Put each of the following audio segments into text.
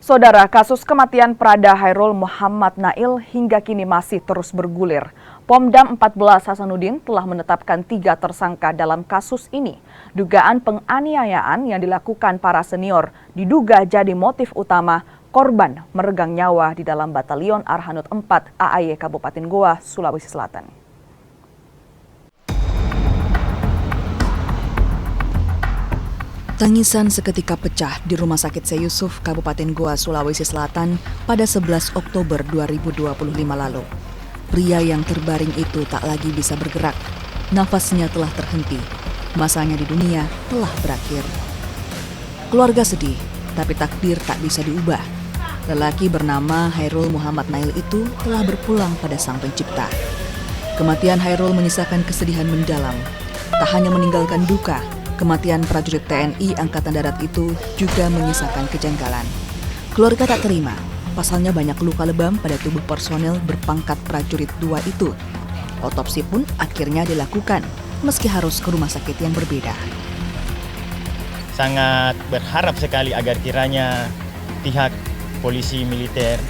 Saudara, kasus kematian Prada Hairul Muhammad Nail hingga kini masih terus bergulir. Pomdam 14 Hasanuddin telah menetapkan 3 tersangka dalam kasus ini. Dugaan penganiayaan yang dilakukan para senior diduga jadi motif utama korban meregang nyawa di dalam Batalion Arhanud 4 AAY Kabupaten Goa, Sulawesi Selatan. Tangisan seketika pecah di Rumah Sakit Seyusuf, Kabupaten Goa, Sulawesi Selatan pada 11 Oktober 2025 lalu. Pria yang terbaring itu tak lagi bisa bergerak. Nafasnya telah terhenti. Masanya di dunia telah berakhir. Keluarga sedih, tapi takdir tak bisa diubah. Lelaki bernama Hairul Muhammad Nail itu telah berpulang pada Sang Pencipta. Kematian Hairul menyisakan kesedihan mendalam. Tak hanya meninggalkan duka, kematian prajurit TNI Angkatan Darat itu juga menyisakan kejanggalan. Keluarga tak terima, pasalnya banyak luka lebam pada tubuh personel berpangkat prajurit 2 itu. Otopsi pun akhirnya dilakukan, meski harus ke rumah sakit yang berbeda. Sangat berharap sekali agar kiranya pihak polisi militer,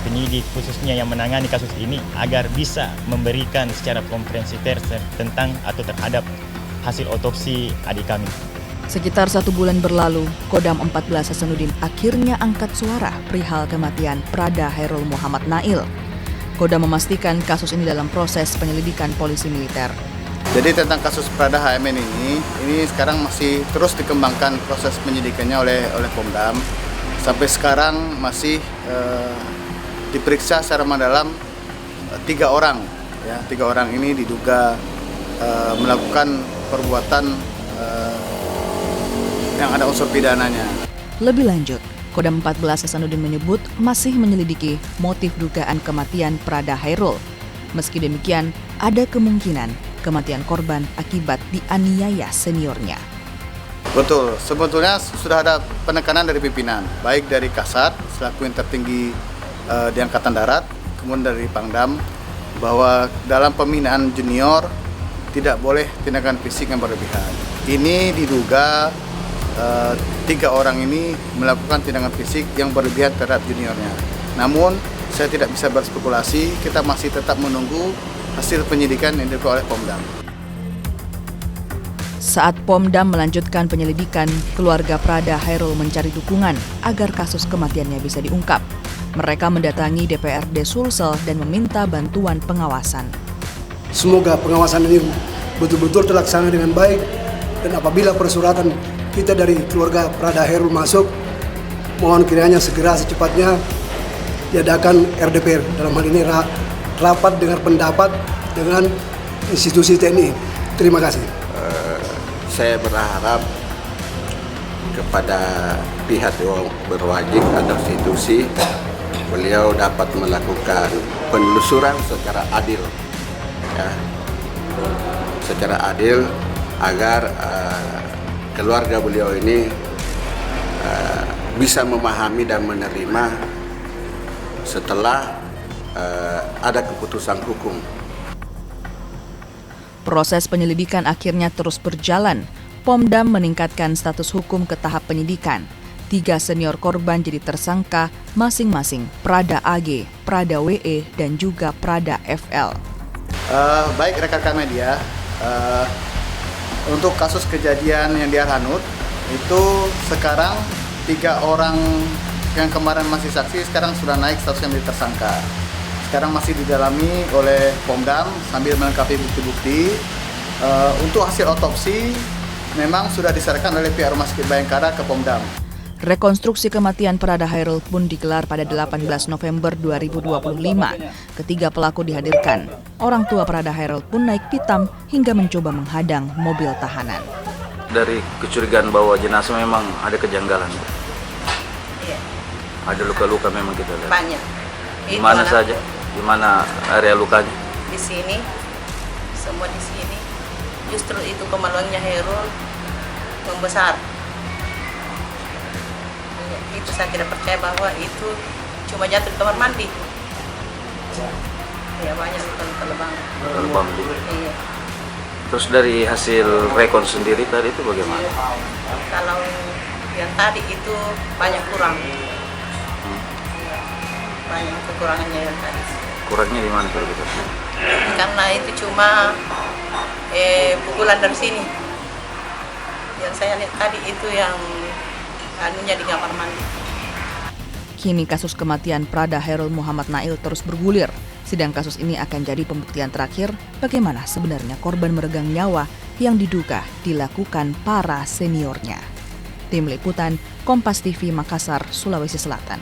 penyidik khususnya yang menangani kasus ini, agar bisa memberikan secara konferensi pers tentang atau terhadap hasil otopsi adik kami. Sekitar 1 bulan berlalu, Kodam 14 Hasanuddin akhirnya angkat suara perihal kematian Prada Hairul Muhammad Nail. Kodam memastikan kasus ini dalam proses penyelidikan polisi militer. Jadi tentang kasus Prada HMN ini sekarang masih terus dikembangkan proses penyidikannya oleh Pomdam. Sampai sekarang masih diperiksa secara mendalam 3 orang. Ya, 3 orang ini diduga melakukan perbuatan yang ada unsur pidananya. Lebih lanjut, Kodam 14 Hasanuddin menyebut masih menyelidiki motif dugaan kematian Prada Hairul. Meski demikian, ada kemungkinan kematian korban akibat dianiaya seniornya. Betul, sebetulnya sudah ada penekanan dari pimpinan, baik dari Kasat selaku yang tertinggi di Angkatan Darat, kemudian dari Pangdam, bahwa dalam pembinaan junior tidak boleh tindakan fisik yang berlebihan. Ini diduga 3 orang ini melakukan tindakan fisik yang berlebihan terhadap juniornya. Namun saya tidak bisa berspekulasi, kita masih tetap menunggu hasil penyidikan yang dilakukan oleh Pomdam. Saat Pomdam melanjutkan penyelidikan, keluarga Prada Hairul mencari dukungan agar kasus kematiannya bisa diungkap. Mereka mendatangi DPRD Sulsel dan meminta bantuan pengawasan. Semoga pengawasan ini betul-betul terlaksana dengan baik, dan apabila persuratan kita dari keluarga Prada Hairul masuk, mohon kiranya segera secepatnya diadakan RDPR, dalam hal ini rapat dengar pendapat dengan institusi TNI. Terima kasih. Saya berharap kepada pihak yang berwajib atau institusi, beliau dapat melakukan penelusuran secara adil, ya, secara adil agar keluarga beliau ini bisa memahami dan menerima setelah ada keputusan hukum. Proses penyelidikan akhirnya terus berjalan. Pomdam meningkatkan status hukum ke tahap penyidikan. 3 senior korban jadi tersangka masing-masing Prada AG, Prada WE, dan juga Prada FL. Baik rekan-rekan media, untuk kasus kejadian yang di Arhanud itu sekarang 3 orang yang kemarin masih saksi sekarang sudah naik statusnya menjadi tersangka. Sekarang masih didalami oleh Pomdam sambil melengkapi bukti-bukti. Untuk hasil otopsi memang sudah diserahkan oleh pihak Rumah Sakit Bayangkara ke Pomdam. Rekonstruksi kematian Prada Hairul pun digelar pada 18 November 2025. Ketiga pelaku dihadirkan. Orang tua Prada Hairul pun naik pitam hingga mencoba menghadang mobil tahanan. Dari kecurigaan bahwa jenazah memang ada kejanggalan. Iya. Ada luka-luka memang kita lihat. Banyak. Di mana saja? Di mana area lukanya? Di sini, semua di sini. Justru itu kemaluannya Hairul membesar. Itu saya tidak percaya bahwa itu cuma jatuh di kamar mandi. Ya banyak luka-luka lebam. Lebam juga. Iya. Terus dari hasil rekon sendiri tadi itu bagaimana? Kalau yang tadi itu banyak kurang. banyak kekurangannya yang tadi. Kurangnya di mana kalau gitu? Karena itu cuma pukulan dari sini. Yang saya lihat tadi itu yang anunya di kamar mandi. Kini kasus kematian Prada Hairul Muhammad Nail terus bergulir. Sidang kasus ini akan jadi pembuktian terakhir bagaimana sebenarnya korban meregang nyawa yang diduga dilakukan para seniornya. Tim Liputan, Kompas TV Makassar, Sulawesi Selatan.